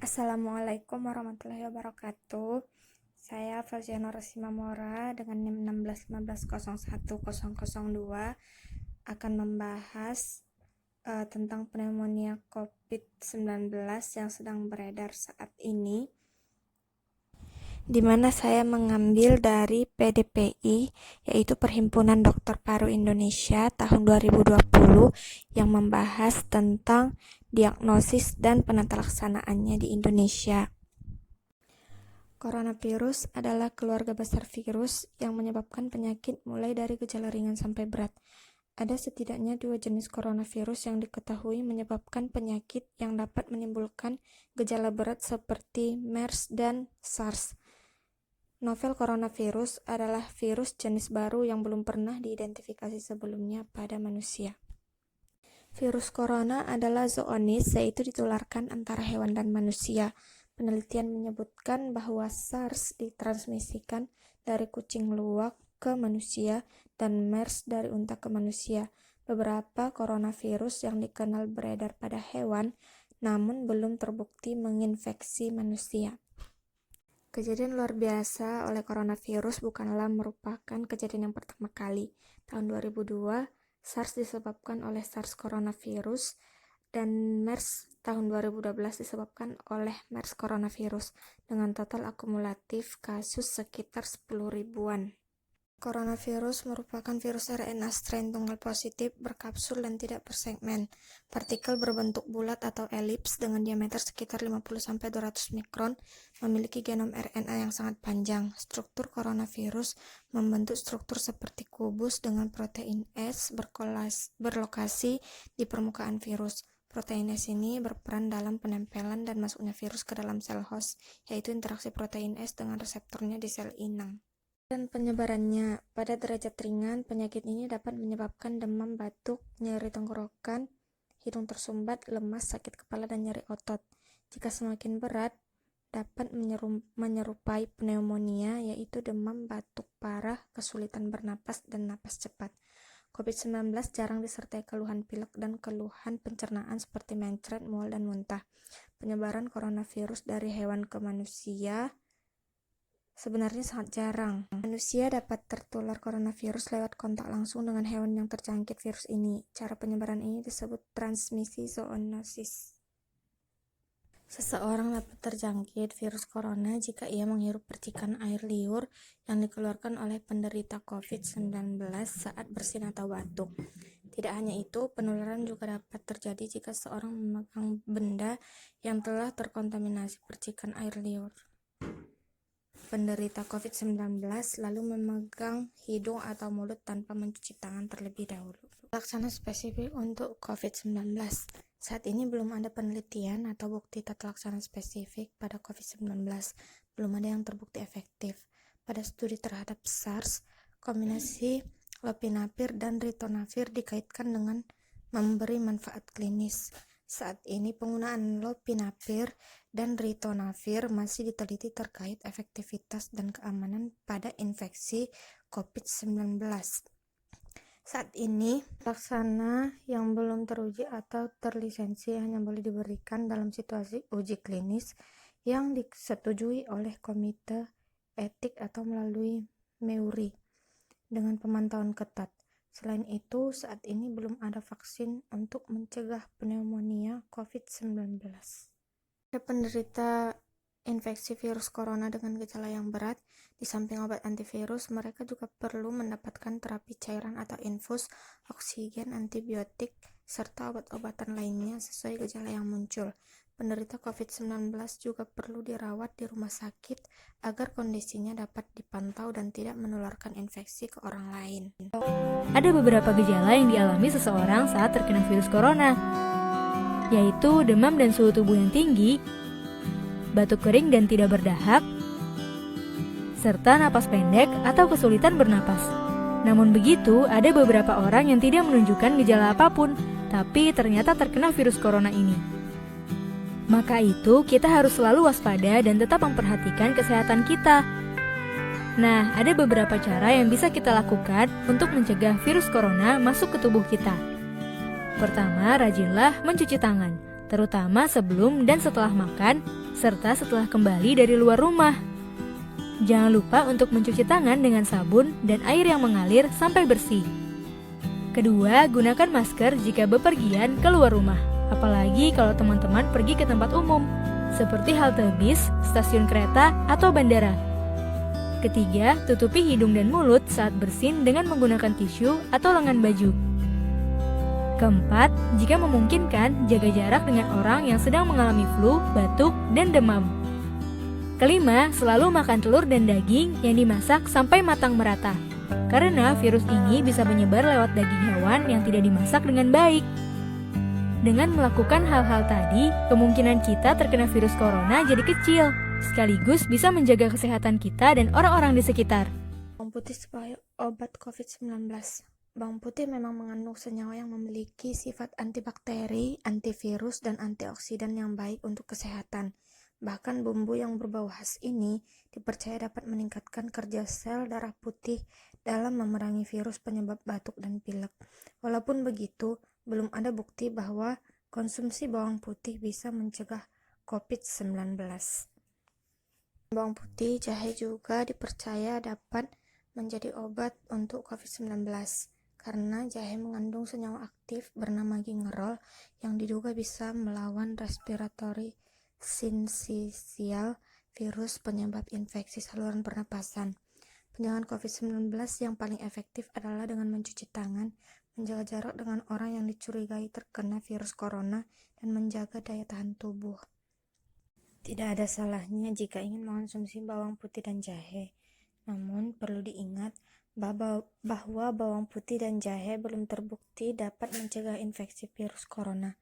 Assalamualaikum warahmatullahi wabarakatuh. Saya Faziana Rosimamora dengan NIM 1615010002 akan membahas tentang pneumonia COVID-19 yang sedang beredar saat ini, di mana saya mengambil dari PDPI, yaitu Perhimpunan Dokter Paru Indonesia tahun 2020, yang membahas tentang diagnosis dan penata laksanaannya di Indonesia. Coronavirus adalah keluarga besar virus yang menyebabkan penyakit mulai dari gejala ringan sampai berat. Ada setidaknya 2 jenis coronavirus yang diketahui menyebabkan penyakit yang dapat menimbulkan gejala berat seperti MERS dan SARS. Novel coronavirus adalah virus jenis baru yang belum pernah diidentifikasi sebelumnya pada manusia. Virus corona adalah zoonosis, yaitu ditularkan antara hewan dan manusia. Penelitian menyebutkan bahwa SARS ditransmisikan dari kucing luwak ke manusia dan MERS dari unta ke manusia. Beberapa coronavirus yang dikenal beredar pada hewan, namun belum terbukti menginfeksi manusia. Kejadian luar biasa oleh coronavirus bukanlah merupakan kejadian yang pertama kali. Tahun 2002, SARS disebabkan oleh SARS coronavirus, dan MERS tahun 2012 disebabkan oleh MERS coronavirus, dengan total akumulatif kasus sekitar 10 ribuan. Coronavirus merupakan virus RNA strain tunggal positif, berkapsul dan tidak bersegmen. Partikel berbentuk bulat atau elips dengan diameter sekitar 50-200 mikron, memiliki genom RNA yang sangat panjang. Struktur coronavirus membentuk struktur seperti kubus dengan protein S berlokasi di permukaan virus. Protein S ini berperan dalam penempelan dan masuknya virus ke dalam sel host, yaitu interaksi protein S dengan reseptornya di sel inang. Dan penyebarannya, pada derajat ringan, penyakit ini dapat menyebabkan demam, batuk, nyeri tenggorokan, hidung tersumbat, lemas, sakit kepala, dan nyeri otot. Jika semakin berat, dapat menyerupai pneumonia, yaitu demam, batuk parah, kesulitan bernapas, dan napas cepat. COVID-19 jarang disertai keluhan pilek dan keluhan pencernaan seperti mencret, mual, dan muntah. Penyebaran coronavirus dari hewan ke manusia sebenarnya sangat jarang. Manusia dapat tertular coronavirus lewat kontak langsung dengan hewan yang terjangkit virus ini. Cara penyebaran ini disebut transmisi zoonosis. Seseorang dapat terjangkit virus corona jika ia menghirup percikan air liur yang dikeluarkan oleh penderita COVID-19 saat bersin atau batuk. Tidak hanya itu, penularan juga dapat terjadi jika seorang memegang benda yang telah terkontaminasi percikan air liur penderita COVID-19 lalu memegang hidung atau mulut tanpa mencuci tangan terlebih dahulu. Laksana spesifik untuk COVID-19. Saat ini belum ada penelitian atau bukti tata laksana spesifik pada COVID-19. Belum ada yang terbukti efektif. Pada studi terhadap SARS, kombinasi lopinavir dan ritonavir dikaitkan dengan memberi manfaat klinis. Saat ini penggunaan lopinavir dan ritonavir masih diteliti terkait efektivitas dan keamanan pada infeksi COVID-19. Saat ini, laksana yang belum teruji atau terlisensi hanya boleh diberikan dalam situasi uji klinis yang disetujui oleh Komite Etik atau melalui MAURI dengan pemantauan ketat. Selain itu, saat ini belum ada vaksin untuk mencegah pneumonia COVID-19. Pada penderita infeksi virus corona dengan gejala yang berat, di samping obat antivirus, mereka juga perlu mendapatkan terapi cairan atau infus, oksigen, antibiotik, serta obat-obatan lainnya sesuai gejala yang muncul. Penderita COVID-19 juga perlu dirawat di rumah sakit agar kondisinya dapat dipantau dan tidak menularkan infeksi ke orang lain. Ada beberapa gejala yang dialami seseorang saat terkena virus corona, yaitu demam dan suhu tubuh yang tinggi, batuk kering dan tidak berdahak, serta napas pendek atau kesulitan bernapas. Namun begitu, ada beberapa orang yang tidak menunjukkan gejala apapun, tapi ternyata terkena virus corona ini. Maka itu, kita harus selalu waspada dan tetap memperhatikan kesehatan kita. Nah, ada beberapa cara yang bisa kita lakukan untuk mencegah virus corona masuk ke tubuh kita. Pertama, rajinlah mencuci tangan, terutama sebelum dan setelah makan, serta setelah kembali dari luar rumah. Jangan lupa untuk mencuci tangan dengan sabun dan air yang mengalir sampai bersih. Kedua, gunakan masker jika bepergian keluar rumah, apalagi kalau teman-teman pergi ke tempat umum, seperti halte bis, stasiun kereta, atau bandara. Ketiga, tutupi hidung dan mulut saat bersin dengan menggunakan tisu atau lengan baju. Keempat, jika memungkinkan, jaga jarak dengan orang yang sedang mengalami flu, batuk, dan demam. Kelima, selalu makan telur dan daging yang dimasak sampai matang merata, karena virus ini bisa menyebar lewat daging hewan yang tidak dimasak dengan baik. Dengan melakukan hal-hal tadi, kemungkinan kita terkena virus corona jadi kecil, sekaligus bisa menjaga kesehatan kita dan orang-orang di sekitar. Bawang putih sebagai obat COVID-19. Bawang putih memang mengandung senyawa yang memiliki sifat antibakteri, antivirus, dan antioksidan yang baik untuk kesehatan. Bahkan bumbu yang berbau khas ini dipercaya dapat meningkatkan kerja sel darah putih dalam memerangi virus penyebab batuk dan pilek. Walaupun begitu, belum ada bukti bahwa konsumsi bawang putih bisa mencegah COVID-19. Bawang putih, jahe juga dipercaya dapat menjadi obat untuk COVID-19 karena jahe mengandung senyawa aktif bernama gingerol yang diduga bisa melawan respiratory syncytial virus penyebab infeksi saluran pernapasan. Pencegahan COVID-19 yang paling efektif adalah dengan mencuci tangan, menjaga jarak dengan orang yang dicurigai terkena virus corona, dan menjaga daya tahan tubuh. Tidak ada salahnya jika ingin mengonsumsi bawang putih dan jahe. Namun perlu diingat bahwa bawang putih dan jahe belum terbukti dapat mencegah infeksi virus corona.